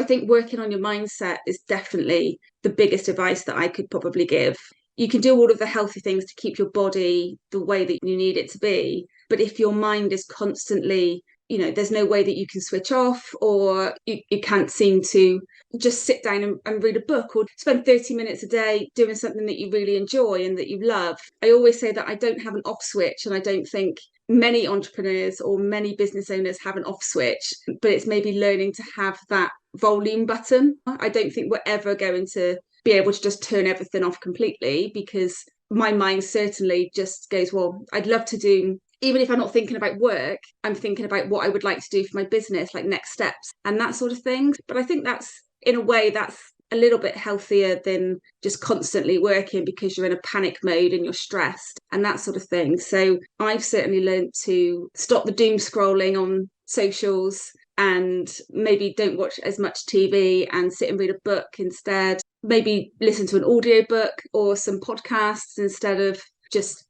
think working on your mindset is definitely the biggest advice that I could probably give. You can do all of the healthy things to keep your body the way that you need it to be. But if your mind is constantly, there's no way that you can switch off, or you can't seem to just sit down and read a book or spend 30 minutes a day doing something that you really enjoy and that you love. I always say that I don't have an off switch, and I don't think many entrepreneurs or many business owners have an off switch, but it's maybe learning to have that volume button. I don't think we're ever going to be able to just turn everything off completely, because my mind certainly just goes, well, I'd love to do, even if I'm not thinking about work, I'm thinking about what I would like to do for my business, like next steps and that sort of thing. But I think that's, in a way, that's a little bit healthier than just constantly working because you're in a panic mode and you're stressed and that sort of thing. So I've certainly learned to stop the doom scrolling on socials, and maybe don't watch as much TV and sit and read a book instead. Maybe listen to an audiobook or some podcasts instead of just,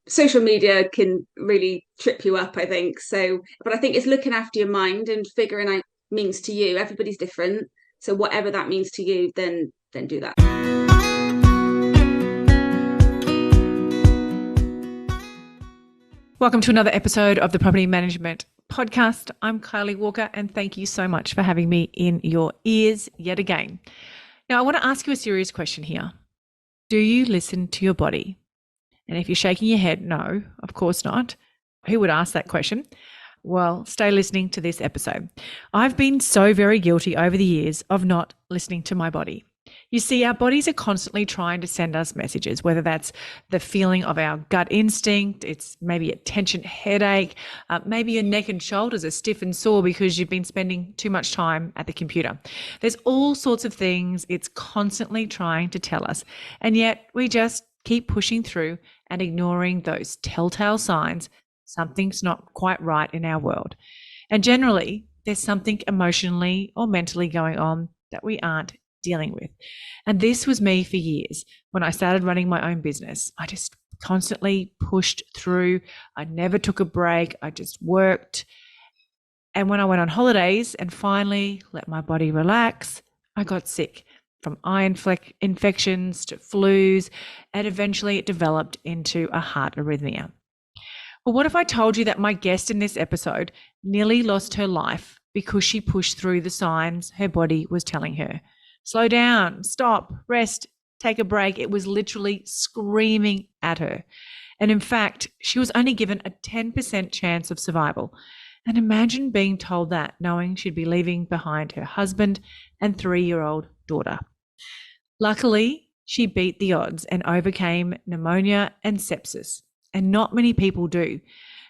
social media can really trip you up, I think. So, but I think it's looking after your mind and figuring out means to you. Everybody's different. So whatever that means to you, then do that. Welcome to another episode of the Property Management Podcast. I'm Kylie Walker, and thank you so much for having me in your ears yet again. Now, I want to ask you a serious question here. Do you listen to your body? And if you're shaking your head, no, of course not. Who would ask that question? Well, stay listening to this episode. I've been so very guilty over the years of not listening to my body. You see, our bodies are constantly trying to send us messages, whether that's the feeling of our gut instinct, it's maybe a tension headache, maybe your neck and shoulders are stiff and sore because you've been spending too much time at the computer. There's all sorts of things it's constantly trying to tell us, and yet we just keep pushing through and ignoring those telltale signs something's not quite right in our world. And generally, there's something emotionally or mentally going on that we aren't dealing with. And this was me for years. When I started running my own business, I just constantly pushed through. I never took a break. I just worked. And when I went on holidays and finally let my body relax, I got sick, from eye infections to flus, and eventually it developed into a heart arrhythmia. Well, what if I told you that my guest in this episode nearly lost her life because she pushed through the signs her body was telling her? Slow down, stop, rest, take a break. It was literally screaming at her. And in fact, she was only given a 10% chance of survival. And imagine being told that, knowing she'd be leaving behind her husband and 3-year-old daughter. Luckily, she beat the odds and overcame pneumonia and sepsis. And not many people do.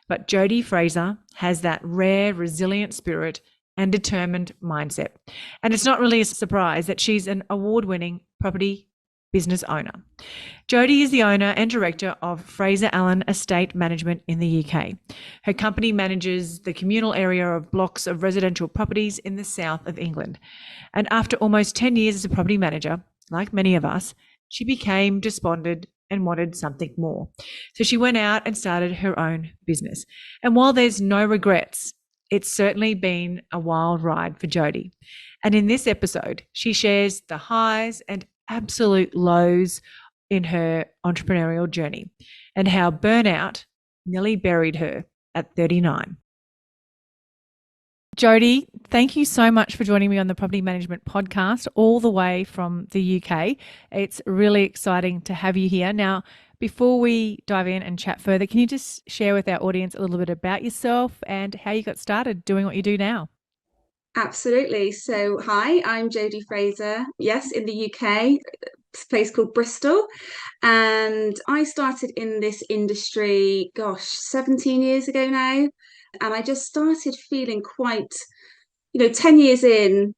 But Jodie Fraser has that rare, resilient spirit and determined mindset. And it's not really a surprise that she's an award-winning property business owner. Jodie is the owner and director of Fraser Allen Estate Management in the UK. Her company manages the communal area of blocks of residential properties in the south of England. And after almost 10 years as a property manager, like many of us, she became despondent and wanted something more. So she went out and started her own business. And while there's no regrets, it's certainly been a wild ride for Jodie. And in this episode, she shares the highs and absolute lows in her entrepreneurial journey and how burnout nearly buried her at 39. Jodie, thank you so much for joining me on the Property Management Podcast all the way from the UK. It's really exciting to have you here. Now, before we dive in and chat further, can you just share with our audience a little bit about yourself and how you got started doing what you do now? Absolutely. So, hi, I'm Jodie Fraser. Yes, in the UK, a place called Bristol. And I started in this industry, 17 years ago now. And I just started feeling quite, 10 years in,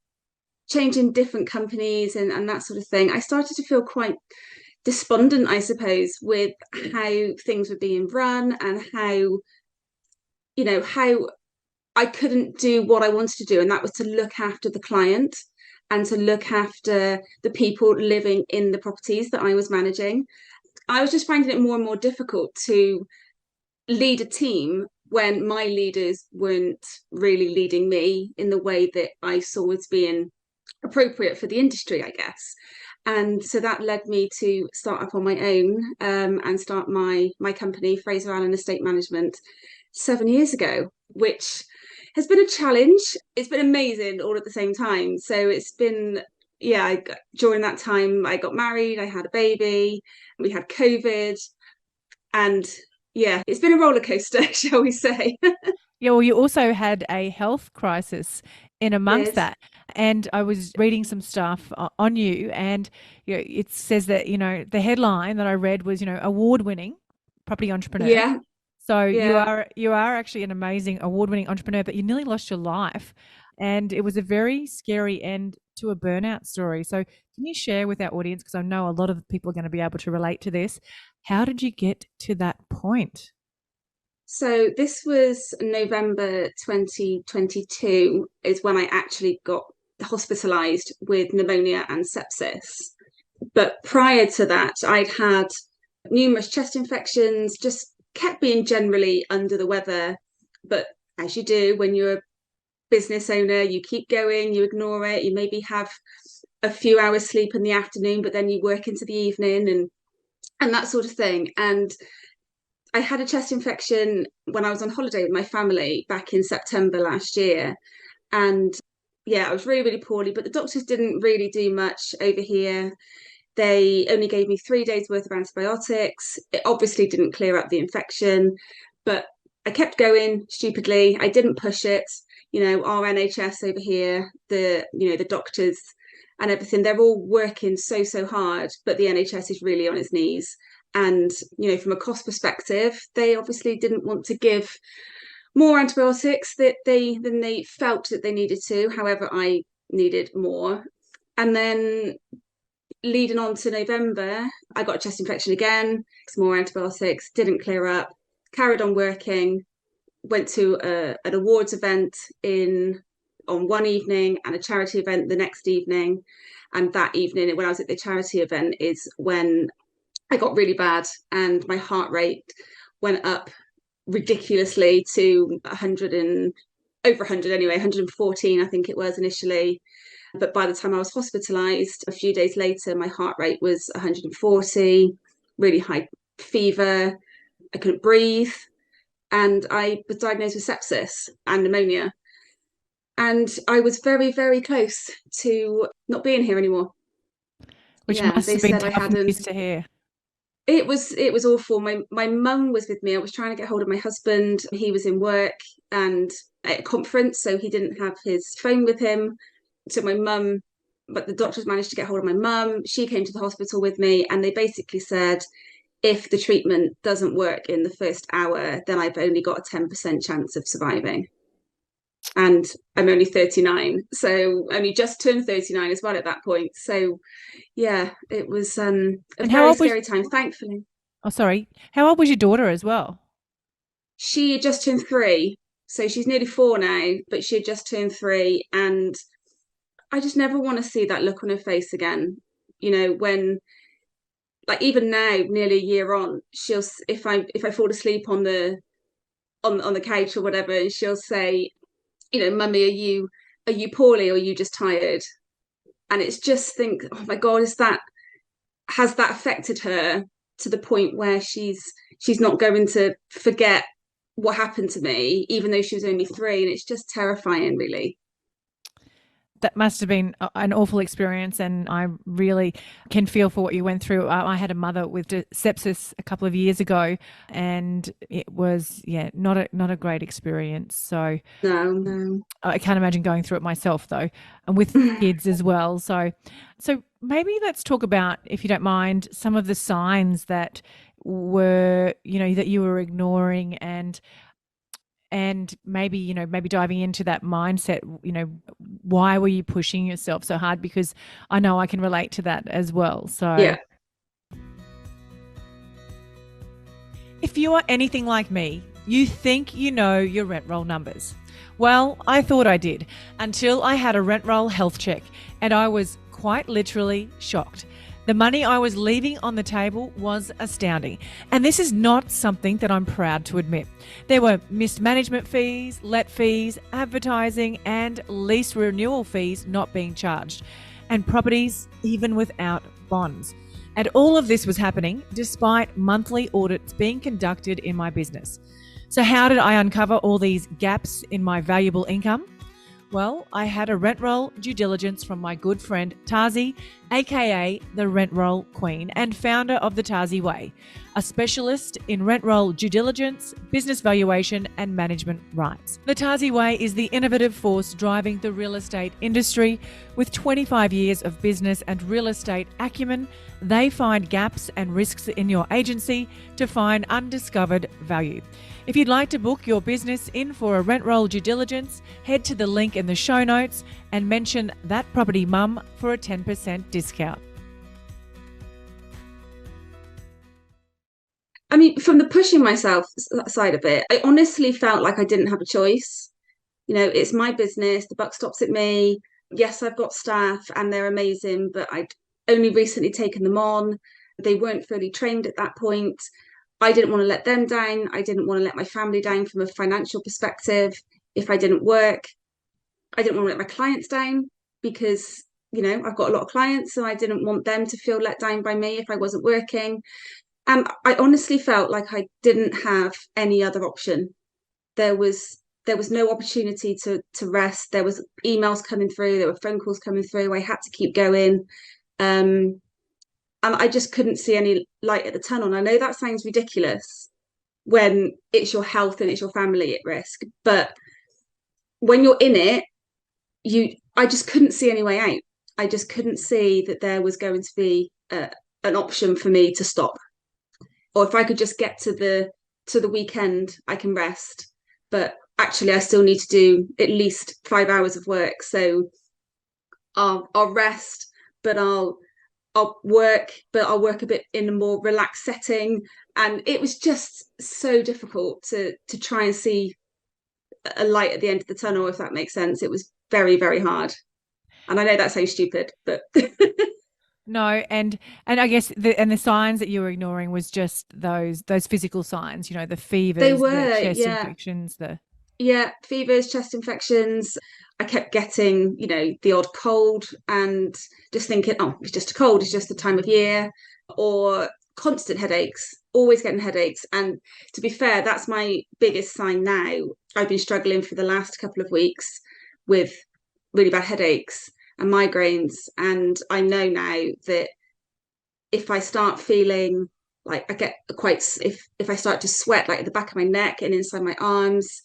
changing different companies and that sort of thing. I started to feel quite despondent, I suppose, with how things were being run and how I couldn't do what I wanted to do. And that was to look after the client and to look after the people living in the properties that I was managing. I was just finding it more and more difficult to lead a team when my leaders weren't really leading me in the way that I saw as being appropriate for the industry, I guess. And so that led me to start up on my own, and start my company, Fraser Allen Estate Management, 7 years ago, which has been a challenge. It's been amazing all at the same time. So it's been, yeah, during that time, I got married, I had a baby, we had COVID, and yeah, it's been a roller coaster, shall we say. Yeah, well, you also had a health crisis in amongst Did. that. And I was reading some stuff on you, and it says that, the headline that I read was, award-winning property entrepreneur. Yeah, So you yeah. are actually an amazing award-winning entrepreneur, but you nearly lost your life. And it was a very scary end to a burnout story. So can you share with our audience, because I know a lot of people are going to be able to relate to this, how did you get to that point? So this was November 2022 is when I actually got hospitalized with pneumonia and sepsis. But prior to that, I'd had numerous chest infections, just kept being generally under the weather. But as you do when you're a business owner, you keep going, you ignore it, you maybe have a few hours sleep in the afternoon, but then you work into the evening and that sort of thing. And I had a chest infection when I was on holiday with my family back in September last year. And yeah, I was really, really poorly, but the doctors didn't really do much over here. They only gave me 3 days worth of antibiotics. It obviously didn't clear up the infection, but I kept going stupidly. I didn't push it. Our NHS over here, the doctors and everything, they're all working so, so hard, but the NHS is really on its knees. And, from a cost perspective, they obviously didn't want to give more antibiotics than they felt that they needed to. However, I needed more. And then leading on to November, I got a chest infection again, some more antibiotics, didn't clear up, carried on working, went to an awards event on one evening and a charity event the next evening. And that evening, when I was at the charity event, is when I got really bad and my heart rate went up ridiculously to 100 and over 100 anyway, 114, I think it was initially. But by the time I was hospitalized, a few days later, my heart rate was 140, really high fever. I couldn't breathe. And I was diagnosed with sepsis and pneumonia. And I was very, very close to not being here anymore. Which Yeah, must they have been said I tough hadn't. news to hear. It was awful. My mum was with me. I was trying to get hold of my husband. He was in work and at a conference, so he didn't have his phone with him. So but the doctors managed to get hold of my mum. She came to the hospital with me, and they basically said, if the treatment doesn't work in the first hour, then I've only got a 10% chance of surviving. And I'm only 39, so only just turned 39 as well at that point. So yeah, it was a And how very old was scary time, thankfully. Oh, sorry. How old was your daughter as well? She had just turned 3, so she's nearly 4 now, but she had just turned 3, and I just never want to see that look on her face again. When, like, even now, nearly a year on, she'll, if I fall asleep on the couch or whatever, and she'll say, "Mummy, are you poorly, or are you just tired?" And it's just think, oh my God, has that affected her to the point where she's not going to forget what happened to me, even though she was only 3? And it's just terrifying, really. That must have been an awful experience, and I really can feel for what you went through. I had a mother with sepsis a couple of years ago, and it was not a great experience. So No, no. I can't imagine going through it myself, though, and with kids as well. So maybe let's talk about, if you don't mind, some of the signs that were that you were ignoring, and maybe diving into that mindset. Why were you pushing yourself so hard? Because I know I can relate to that as well. So Yeah. if you are anything like me, you think you know your rent roll numbers. Well, I thought I did, until I had a rent roll health check, and I was quite literally shocked. The money I was leaving on the table was astounding. And this is not something that I'm proud to admit. There were missed management fees, let fees, advertising, and lease renewal fees not being charged, and properties even without bonds. And all of this was happening despite monthly audits being conducted in my business. So how did I uncover all these gaps in my valuable income? Well, I had a rent roll due diligence from my good friend Tazi, aka the Rent Roll Queen and founder of the Tazi Way, a specialist in rent roll due diligence, business valuation, and management rights. The Tazi Way is the innovative force driving the real estate industry. With 25 years of business and real estate acumen, they find gaps and risks in your agency to find undiscovered value. If you'd like to book your business in for a rent roll due diligence, head to the link in the show notes and mention That Property Mum for a 10% discount. I mean, from the pushing myself side of it, I honestly felt like I didn't have a choice. You know, it's my business, the buck stops at me. Yes, I've got staff and they're amazing, but I'd only recently taken them on. They weren't fully trained at that point. I didn't want to let them down. I didn't want to let my family down from a financial perspective. If I didn't work, I didn't want to let my clients down because, you know, I've got a lot of clients, so I didn't want them to feel let down by me if I wasn't working. And I honestly felt like I didn't have any other option. There was no opportunity to rest. There was emails coming through, there were phone calls coming through. I had to keep going. And I just couldn't see any light at the tunnel. And I know that sounds ridiculous when it's your health and it's your family at risk, but when you're in it, I just couldn't see any way out. I just couldn't see that there was going to be an option for me to stop, or if I could just get to the weekend, I can rest. But actually, I still need to do at least 5 hours of work. So I'll rest, but I'll work, but I'll work a bit in a more relaxed setting. And it was just so difficult to try and see a light at the end of the tunnel, if that makes sense. It was very, very hard. And I know that sounds stupid, but No, and I guess the signs that you were ignoring was just those physical signs, you know, the they fevers, the were, chest yeah. infections, the Yeah, fevers, chest infections. I kept getting, you know, the odd cold and just thinking, oh, it's just a cold, it's just the time of year, or constant headaches, always getting headaches. And to be fair, that's my biggest sign now. I've been struggling for the last couple of weeks with really bad headaches and migraines. And I know now that if I start feeling like I get quite, if I start to sweat like at the back of my neck and inside my arms,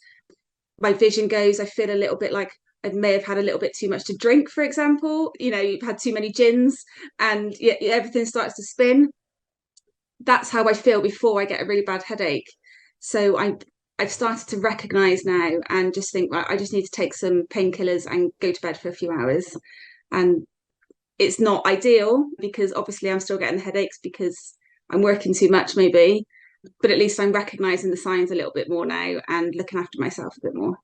my vision goes. I feel a little bit like I may have had a little bit too much to drink, for example. You know, you've had too many gins and everything starts to spin. That's how I feel before I get a really bad headache. So I've started to recognize now and just think, well, I just need to take some painkillers and go to bed for a few hours. And it's not ideal because obviously I'm still getting the headaches because I'm working too much, maybe. But at least I'm recognizing the signs a little bit more now and looking after myself a bit more.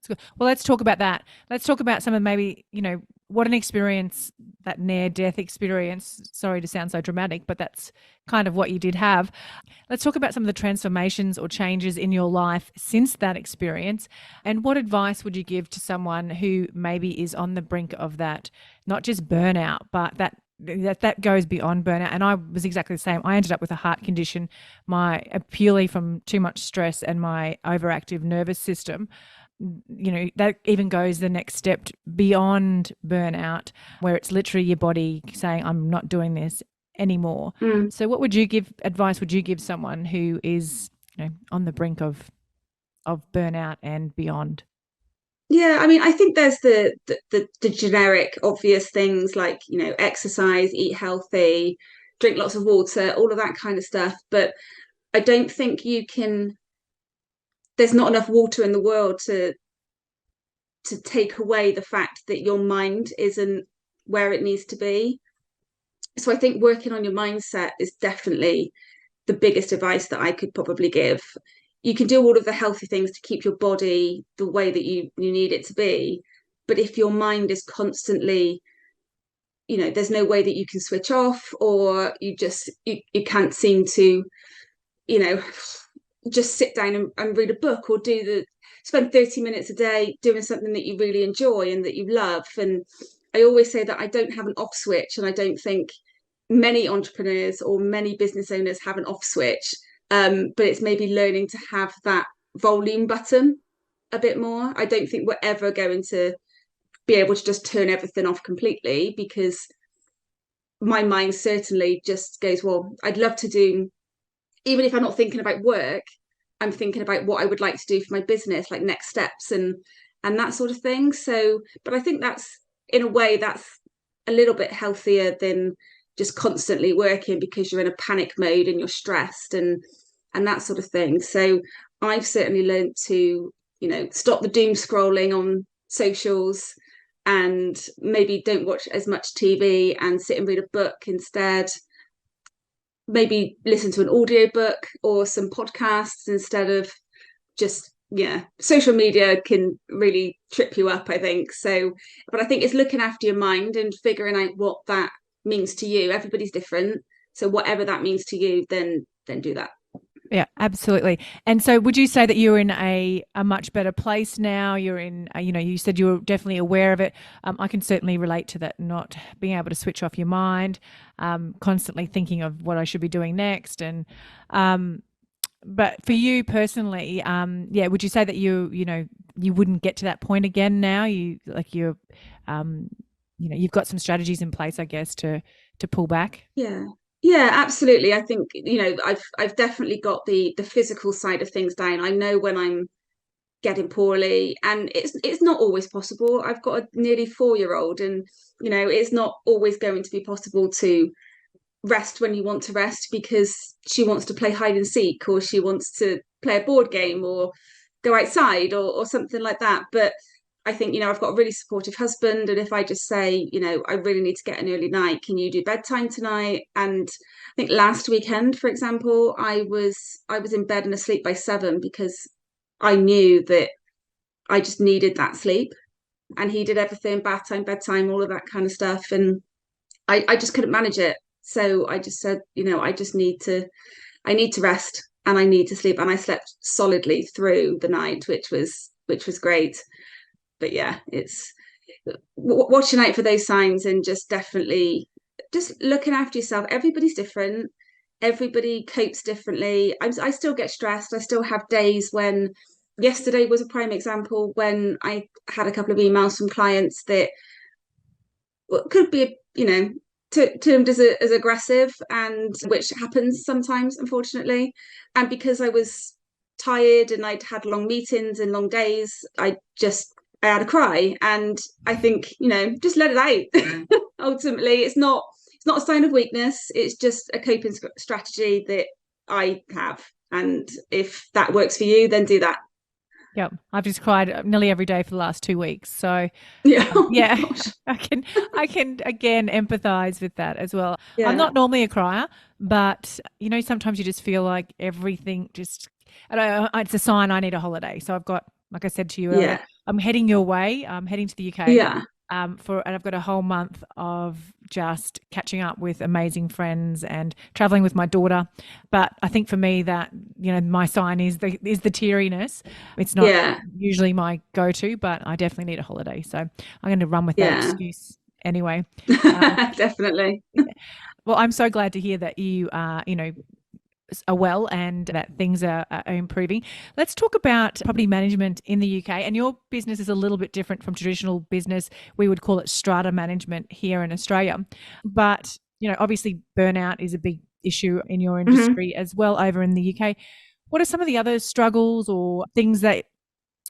Well, let's talk about that. Let's talk about some of maybe, you know, what an experience, that near death experience. Sorry to sound so dramatic, but that's kind of what you did have. Let's talk about some of the transformations or changes in your life since that experience. And what advice would you give to someone who maybe is on the brink of that, not just burnout, but that goes beyond burnout? And I was exactly the same. I ended up with a heart condition, purely from too much stress and my overactive nervous system. You know, that even goes the next step beyond burnout, where it's literally your body saying, I'm not doing this anymore. So what advice would you give someone who is, you know, on the brink of burnout and beyond? Yeah, I mean, I think there's the generic obvious things like, you know, exercise, eat healthy, drink lots of water, all of that kind of stuff. But I don't think there's not enough water in the world to take away the fact that your mind isn't where it needs to be. So I think working on your mindset is definitely the biggest advice that I could probably give. You can do all of the healthy things to keep your body the way that you need it to be, but if your mind is constantly there's no way that you can switch off, or you can't seem to, you know, just sit down and read a book, or spend 30 minutes a day doing something that you really enjoy and that you love. And I always say that I don't have an off switch, and I don't think many entrepreneurs or many business owners have an off switch. But it's maybe learning to have that volume button a bit more. I don't think we're ever going to be able to just turn everything off completely, because my mind certainly just goes, well, I'd love to do, even if I'm not thinking about work, I'm thinking about what I would like to do for my business, like next steps and that sort of thing. So, but I think that's, in a way, that's a little bit healthier than just constantly working because you're in a panic mode and you're stressed and that sort of thing. So I've certainly learned to, stop the doom scrolling on socials, and maybe don't watch as much TV and sit and read a book instead. Maybe listen to an audiobook or some podcasts instead of just, social media can really trip you up, I think. So, but I think it's looking after your mind and figuring out what that means to you. Everybody's different. So whatever that means to you, then do that. Yeah, absolutely. And so would you say that you're in a much better place now? You're in, you said you were definitely aware of it. I can certainly relate to that, not being able to switch off your mind, constantly thinking of what I should be doing next. And, but for you personally, would you say that you wouldn't get to that point again now? You've got some strategies in place, I guess, to pull back? Yeah, absolutely. I think, I've definitely got the physical side of things down. I know when I'm getting poorly, and it's not always possible. I've got a nearly 4-year-old, and, it's not always going to be possible to rest when you want to rest because she wants to play hide and seek, or she wants to play a board game or go outside or something like that. But I think, I've got a really supportive husband, and if I just say, I really need to get an early night, can you do bedtime tonight? And I think last weekend, for example, I was in bed and asleep by 7 because I knew that I just needed that sleep. And he did everything, bath time, bedtime, all of that kind of stuff. And I just couldn't manage it. So I just said, I need to rest and I need to sleep. And I slept solidly through the night, which was great. But yeah, it's watching out for those signs and just definitely just looking after yourself. Everybody's different. Everybody copes differently. I still get stressed. I still have days when, yesterday was a prime example, when I had a couple of emails from clients that could be, termed as aggressive, and which happens sometimes, unfortunately. And because I was tired and I'd had long meetings and long days, I had a cry. And I think, just let it out. Ultimately, it's not a sign of weakness. It's just a coping strategy that I have. And if that works for you, then do that. Yeah, I've just cried nearly every day for the last 2 weeks. So yeah, I can again empathize with that as well. Yeah. I'm not normally a crier, but sometimes you just feel like everything just, it's a sign I need a holiday. So I've got, like I said to you earlier, I'm heading your way. I'm heading to the UK. Yeah. And I've got a whole month of just catching up with amazing friends and traveling with my daughter. But I think for me that, my sign is the teariness. It's not usually my go-to, but I definitely need a holiday. So I'm going to run with that excuse anyway. Definitely. Well, I'm so glad to hear that you are, are well and that things are improving. Let's talk about property management in the UK. And your business is a little bit different from traditional business. We would call it strata management here in Australia. But, obviously burnout is a big issue in your industry as well over in the UK. What are some of the other struggles or things that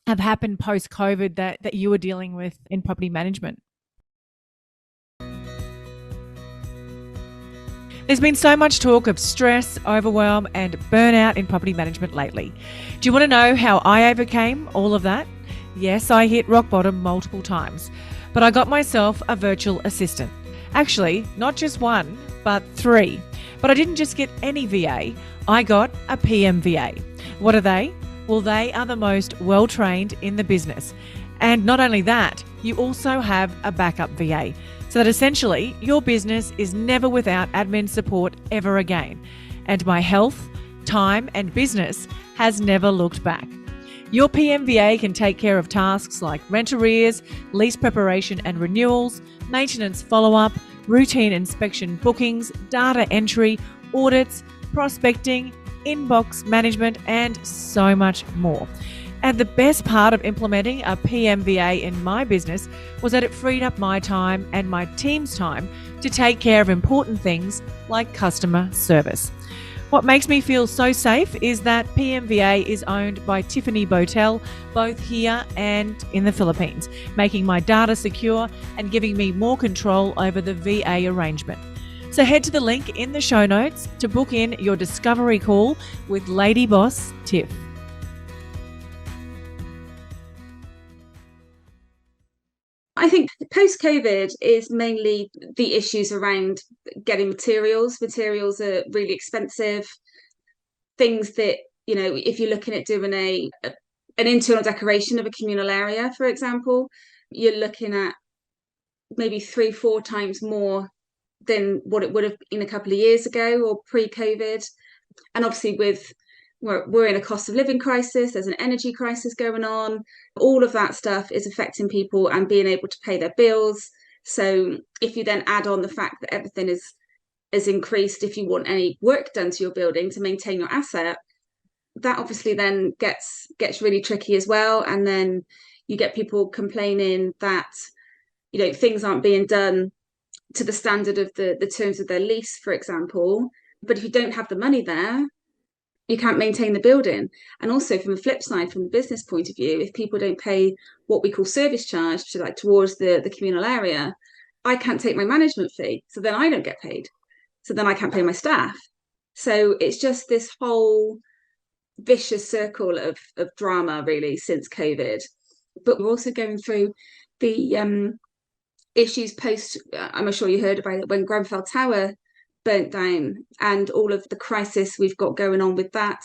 have happened post-COVID that you were dealing with in property management? There's been so much talk of stress, overwhelm, and burnout in property management lately. Do you want to know how I overcame all of that? Yes, I hit rock bottom multiple times, but I got myself a virtual assistant. Actually, not just one, but 3. But I didn't just get any VA, I got a PMVA. What are they? Well, they are the most well-trained in the business. And not only that, you also have a backup VA. so that essentially your business is never without admin support ever again. And my health, time, and business has never looked back. Your PMVA can take care of tasks like rent arrears, lease preparation and renewals, maintenance follow-up, routine inspection bookings, data entry, audits, prospecting, inbox management, and so much more. And the best part of implementing a PMVA in my business was that it freed up my time and my team's time to take care of important things like customer service. What makes me feel so safe is that PMVA is owned by Tiffany Botel, both here and in the Philippines, making my data secure and giving me more control over the VA arrangement. So head to the link in the show notes to book in your discovery call with Lady Boss Tiff. I think post-COVID is mainly the issues around getting materials. Materials are really expensive. Things that, if you're looking at doing an internal decoration of a communal area, for example, you're looking at maybe 3-4 times more than what it would have been a couple of years ago or pre-COVID. And obviously we're in a cost of living crisis, there's an energy crisis going on. All of that stuff is affecting people and being able to pay their bills. So if you then add on the fact that everything is increased, if you want any work done to your building to maintain your asset, that obviously then gets really tricky as well. And then you get people complaining that, things aren't being done to the standard of the terms of their lease, for example. But if you don't have the money there, you can't maintain the building. And also from the flip side, from the business point of view, if people don't pay what we call service charge towards the communal area, I can't take my management fee. So then I don't get paid. So then I can't pay my staff. So it's just this whole vicious circle of drama really since COVID. But we're also going through the issues post, I'm sure you heard about it, when Grenfell Tower burnt down, and all of the crisis we've got going on with that,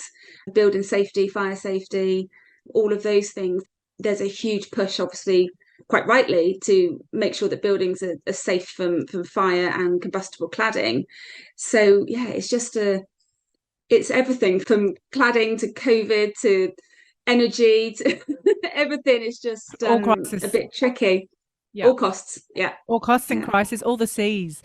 building safety, fire safety, all of those things. There's a huge push, obviously, quite rightly, to make sure that buildings are safe from fire and combustible cladding. So yeah, it's everything from cladding to COVID to energy to everything is just All crisis. a bit tricky. Yeah. All costs, yeah. All costs and crisis, all the C's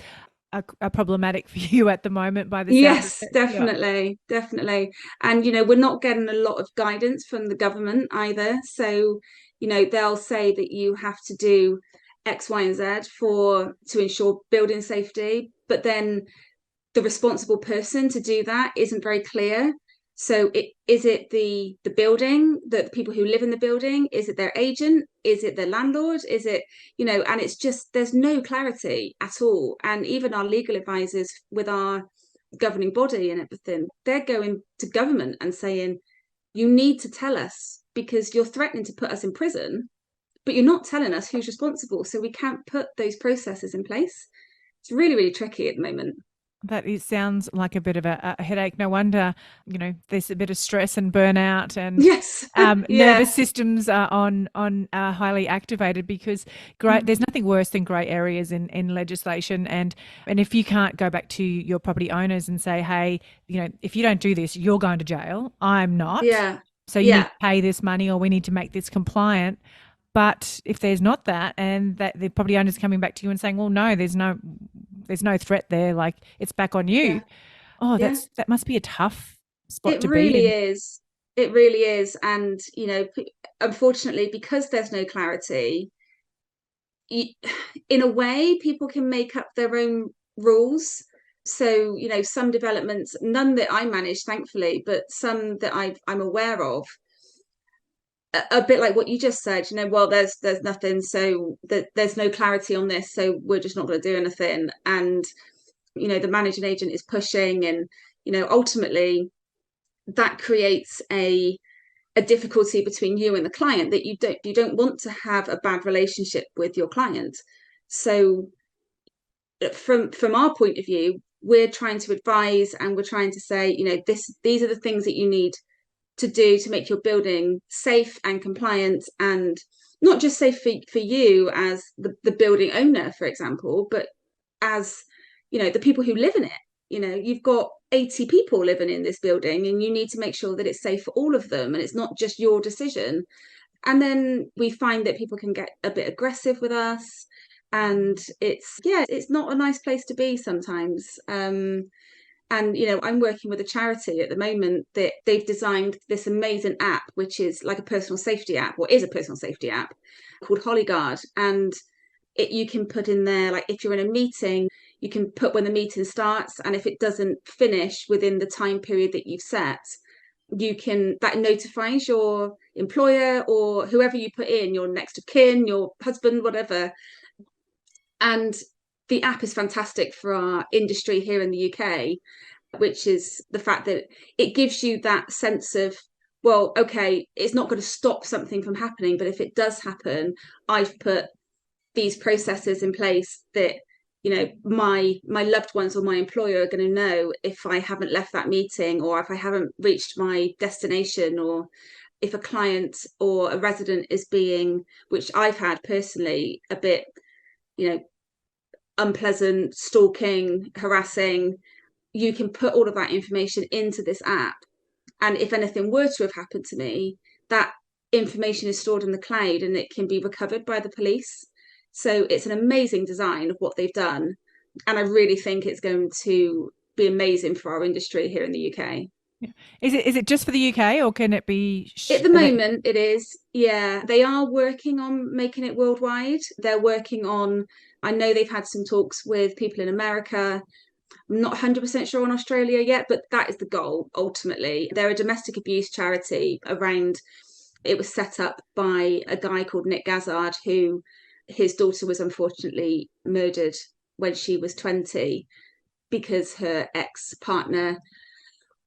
are problematic for you at the moment by the Yes, sound of it. definitely. And, we're not getting a lot of guidance from the government either. So, they'll say that you have to do X, Y, and Z to ensure building safety, but then the responsible person to do that isn't very clear. So is it the building, the people who live in the building? Is it their agent? Is it the landlord? Is it, and it's just, there's no clarity at all. And even our legal advisors with our governing body and everything, they're going to government and saying, you need to tell us because you're threatening to put us in prison, but you're not telling us who's responsible. So we can't put those processes in place. It's really, really tricky at the moment. That sounds like a bit of a headache. No wonder, there's a bit of stress and burnout, and yes, nervous systems are highly activated because there's nothing worse than grey areas in legislation. And if you can't go back to your property owners and say, hey, if you don't do this, you're going to jail. I'm not. Yeah. So you need to pay this money, or we need to make this compliant. But if there's not that, and that the property owner's coming back to you and saying, well, no, there's no threat there, like it's back on you. That must be a tough spot to be in. It really is. And, unfortunately, because there's no clarity, in a way, people can make up their own rules. So, some developments, none that I manage, thankfully, but some that I'm aware of, a bit like what you just said, well, there's nothing, so there's no clarity on this, so we're just not going to do anything. And the managing agent is pushing, and ultimately that creates a difficulty between you and the client, that you don't want to have a bad relationship with your client. So from our point of view, we're trying to advise, and we're trying to say, these are the things that you need to do to make your building safe and compliant, and not just say for you as the building owner, for example, but as, the people who live in it. You've got 80 people living in this building, and you need to make sure that it's safe for all of them, and it's not just your decision. And then we find that people can get a bit aggressive with us, and it's not a nice place to be sometimes. And I'm working with a charity at the moment that they've designed this amazing app, which is like a personal safety app, or is a personal safety app, called Hollyguard. And you can put in there, like, if you're in a meeting, you can put when the meeting starts, and if it doesn't finish within the time period that you've set, that notifies your employer or whoever you put in, your next of kin, your husband, whatever. And the app is fantastic for our industry here in the UK, which is the fact that it gives you that sense of, well, okay, it's not going to stop something from happening, but if it does happen, I've put these processes in place that my loved ones or my employer are going to know if I haven't left that meeting, or if I haven't reached my destination, or if a client or a resident is being, which I've had personally, a bit unpleasant, stalking, harassing. You can put all of that information into this app, and if anything were to have happened to me, that information is stored in the cloud and it can be recovered by the police. So it's an amazing design of what they've done, and I really think it's going to be amazing for our industry here in the UK. Yeah. Is it just for the UK, or can it be? At the moment, it is. Yeah, they are working on making it worldwide. They're working on. I know they've had some talks with people in America. I'm not 100% sure on Australia yet, but that is the goal ultimately. They're a domestic abuse charity around. It was set up by a guy called Nick Gazzard, who his daughter was unfortunately murdered when she was 20 because her ex-partner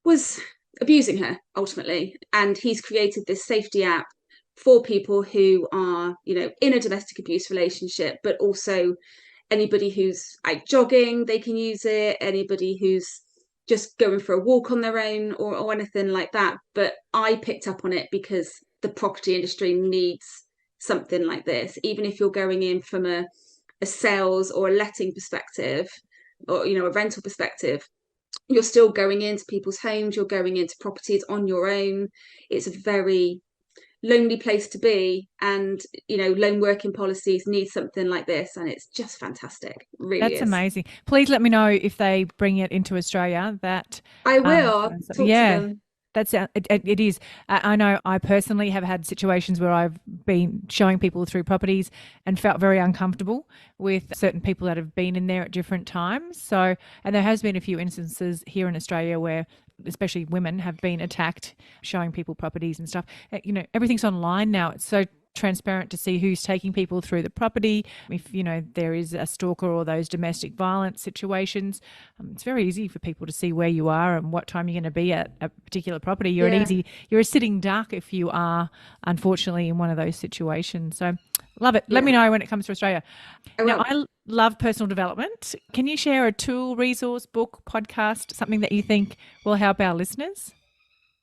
was abusing her ultimately. And he's created this safety app for people who are, in a domestic abuse relationship, but also anybody who's out jogging, they can use it. Anybody who's just going for a walk on their own, or anything like that. But I picked up on it because the property industry needs something like this, even if you're going in from a sales or a letting perspective, or a rental perspective. You're still going into people's homes, you're going into properties on your own. It's a very lonely place to be, and lone working policies need something like this, and it's just fantastic. It really That's is amazing. Please let me know if they bring it into Australia. I will talk to Yeah, them. it is. I know I personally have had situations where I've been showing people through properties and felt very uncomfortable with certain people that have been in there at different times. So, and there has been a few instances here in Australia where especially women have been attacked showing people properties and stuff. Everything's online now. It's so transparent to see who's taking people through the property. If there is a stalker or those domestic violence situations, it's very easy for people to see where you are and what time you're going to be at a particular property. You're a sitting duck if you are unfortunately in one of those situations. So love it. Let me know when it comes to Australia. Now, I love personal development. Can you share a tool, resource, book, podcast, something that you think will help our listeners?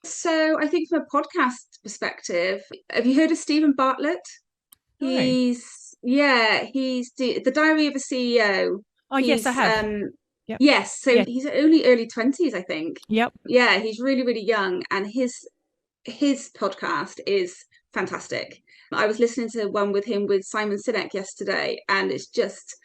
So I think from a podcast perspective, have you heard of Stephen Bartlett? No. He's the Diary of a CEO. Oh, yes, I have. Yep. Yes, so Yeah. he's only early 20s, I think. Yep. Yeah, he's really, really young, and his podcast is fantastic. I was listening to one with him with Simon Sinek yesterday, and it's just,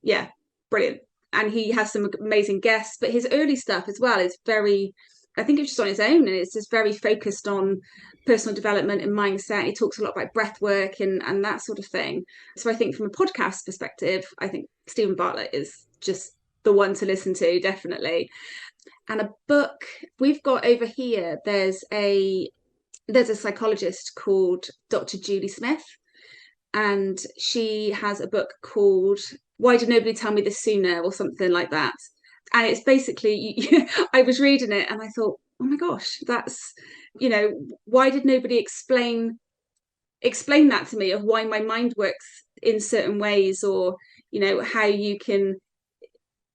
yeah, brilliant. And he has some amazing guests, but his early stuff as well is very, I think it's just on his own, and it's just very focused on personal development and mindset. He talks a lot about breath work and that sort of thing. So I think from a podcast perspective, I think Stephen Bartlett is just the one to listen to, definitely. And a book we've got over here, there's a psychologist called Dr. Julie Smith, and she has a book called Why Did Nobody Tell Me This Sooner, or something like that. And it's basically, I was reading it and I thought, oh my gosh, that's, why did nobody explain that to me, of why my mind works in certain ways, or how you can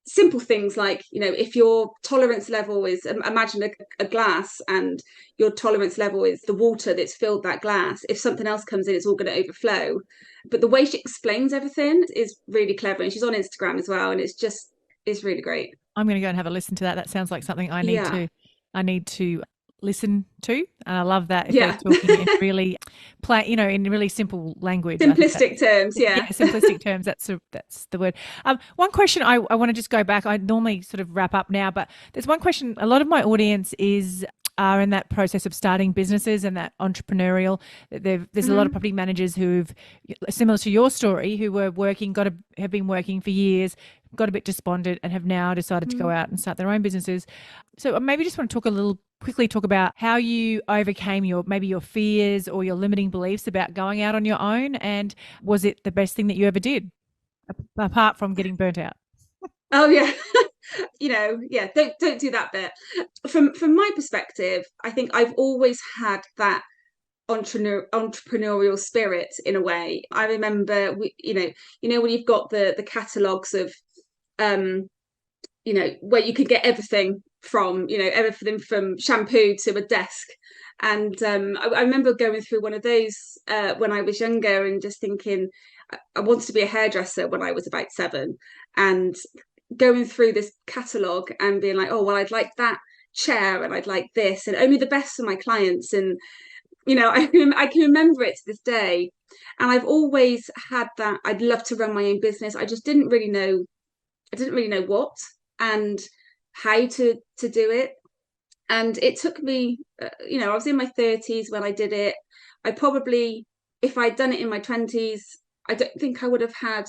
simple things like, if your tolerance level is, imagine a glass, and your tolerance level is the water that's filled that glass. If something else comes in, it's all going to overflow. But the way she explains everything is really clever, and she's on Instagram as well, and it's really great. I'm going to go and have a listen to that. That sounds like something I need Yeah. to listen to. And I love that if they're Yeah. talking in really in really simple language. I think Simplistic terms. Yeah. simplistic terms. That's the word. One question I want to just go back. I normally sort of wrap up now, but there's one question. A lot of my audience are in that process of starting businesses and that entrepreneurial. There's a lot of property managers who've, similar to your story, who were working, have been working for years, got a bit despondent, and have now decided to go out and start their own businesses. So maybe just want to quickly talk about how you overcame your fears or your limiting beliefs about going out on your own, and was it the best thing that you ever did, apart from getting burnt out? Oh yeah. Yeah, don't do that bit. From my perspective, I think I've always had that entrepreneurial spirit in a way. I remember when you've got the catalogues of where you could get everything from shampoo to a desk. And I remember going through one of those when I was younger, and just thinking I wanted to be a hairdresser when I was about 7, and going through this catalogue and being like, oh well, I'd like that chair, and I'd like this, and only the best for my clients. And I can remember it to this day. And I've always had that I'd love to run my own business. I just didn't really know what and how to do it. And it took me, I was in my 30s when I did it. I probably, if I'd done it in my 20s, I don't think I would have had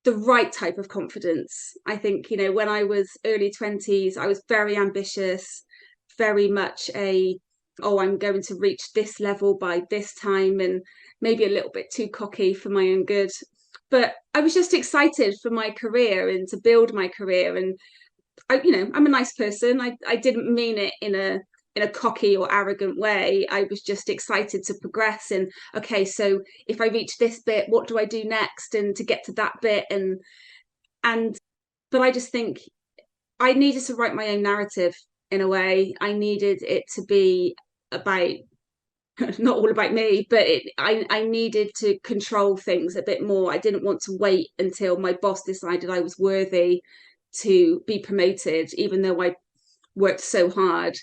the right type of confidence. I think, when I was early 20s, I was very ambitious, very much I'm going to reach this level by this time, and maybe a little bit too cocky for my own good. But I was just excited for my career and to build my career. And I'm a nice person. I didn't mean it in a cocky or arrogant way. I was just excited to progress. And okay, so if I reach this bit, what do I do next? And to get to that bit. But I just think I needed to write my own narrative in a way. I needed it to be about not all about me, but I needed to control things a bit more. I didn't want to wait until my boss decided I was worthy to be promoted, even though I worked so hard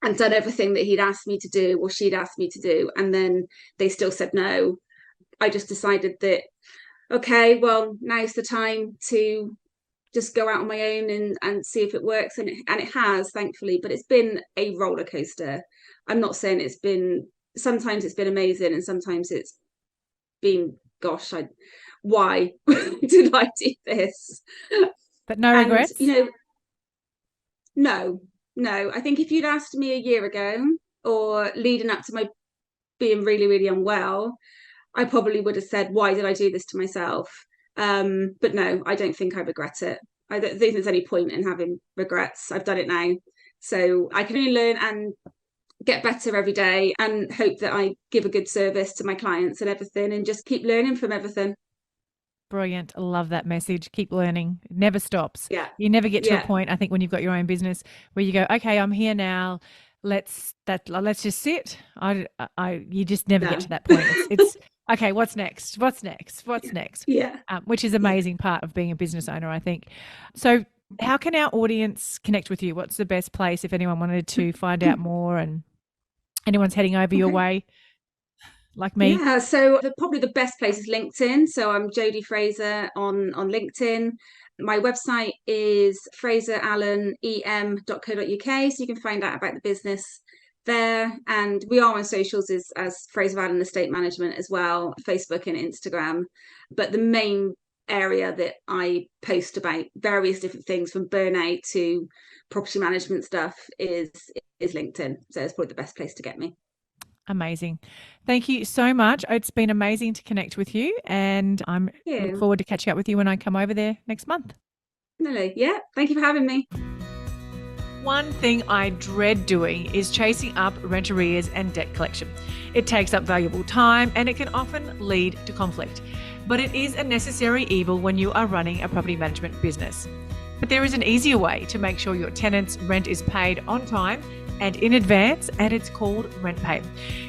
and done everything that he'd asked me to do or she'd asked me to do, and then they still said no. I just decided that, okay, well, now's the time to just go out on my own and see if it works. And it has, thankfully, but it's been a roller coaster. I'm not saying sometimes it's been amazing, and sometimes it's been, gosh, why did I do this? But no regrets? No. I think if you'd asked me a year ago or leading up to my being really, really unwell, I probably would have said, why did I do this to myself? But no, I don't think I regret it. I don't think there's any point in having regrets. I've done it now. So I can only learn and get better every day, and hope that I give a good service to my clients and everything, and just keep learning from everything. Brilliant. I love that message. Keep learning. It never stops. Yeah. You never get to a point, I think, when you've got your own business where you go, okay, I'm here now. Let's just sit. You just never get to that point. It's okay, what's next? What's next? Yeah. Which is amazing part of being a business owner, I think. So how can our audience connect with you? What's the best place if anyone wanted to find out more, and anyone's heading over your way like me? Yeah, so probably the best place is LinkedIn. So I'm Jodie Fraser on LinkedIn. My website is fraserallenem.co.uk, so you can find out about the business there. And we are on socials as Fraser Allen Estate Management as well, Facebook and Instagram. But the main area that I post about various different things, from burnout to property management stuff, is LinkedIn. So it's probably the best place to get me. Amazing. Thank you so much. It's been amazing to connect with you, and I'm looking forward to catching up with you when I come over there next month. Really? Yeah. Thank you for having me. One thing I dread doing is chasing up rent arrears and debt collection. It takes up valuable time, and it can often lead to conflict. but it is a necessary evil when you are running a property management business. But there is an easier way to make sure your tenants' rent is paid on time and in advance, and it's called RentPay.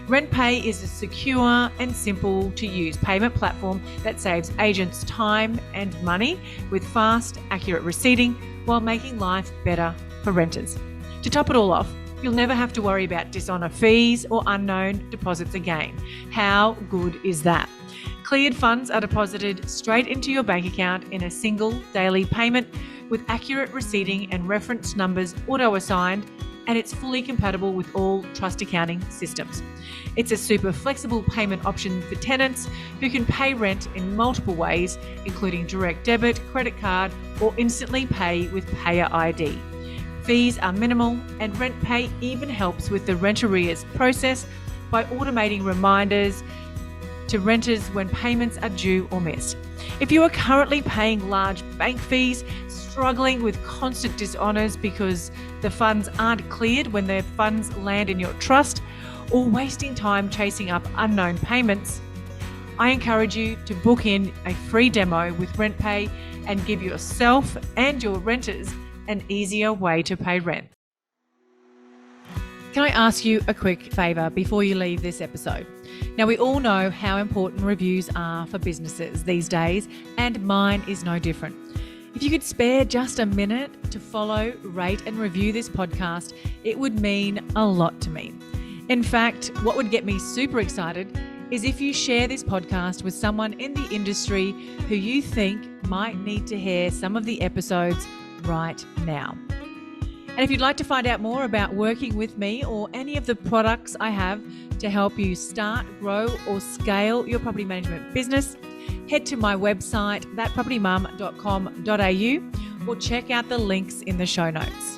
RentPay is a secure and simple to use payment platform that saves agents time and money with fast, accurate receipting while making life better for renters. To top it all off, you'll never have to worry about dishonor fees or unknown deposits again. How good is that? Cleared funds are deposited straight into your bank account in a single daily payment with accurate receipting and reference numbers auto-assigned, and it's fully compatible with all trust accounting systems. It's a super flexible payment option for tenants who can pay rent in multiple ways, including direct debit, credit card, or instantly pay with Payer ID. Fees are minimal, and RentPay even helps with the rent arrears process by automating reminders to renters when payments are due or missed. If you are currently paying large bank fees, struggling with constant dishonors because the funds aren't cleared when their funds land in your trust, or wasting time chasing up unknown payments, I encourage you to book in a free demo with RentPay and give yourself and your renters an easier way to pay rent. Can I ask you a quick favour before you leave this episode? Now, we all know how important reviews are for businesses these days, and mine is no different. If you could spare just a minute to follow, rate and review this podcast, it would mean a lot to me. In fact, what would get me super excited is if you share this podcast with someone in the industry who you think might need to hear some of the episodes right now. And if you'd like to find out more about working with me or any of the products I have to help you start, grow or scale your property management business, head to my website, thatpropertymum.com.au, or check out the links in the show notes.